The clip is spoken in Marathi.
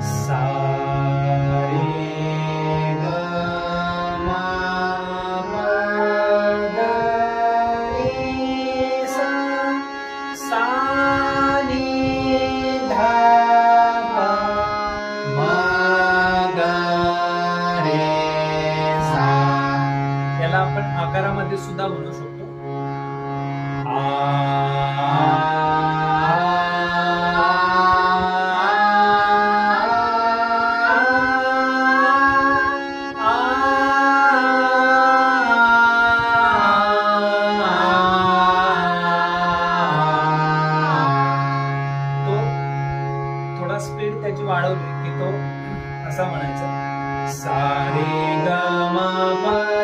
सा रे ग म प द नी सा सा नी ध प म ग रे सा. याला आपण आकारामध्ये सुद्धा म्हणू शकतो. थोडा स्पीड त्याची वाढवली की तो असा म्हणायचा सा रे ग म प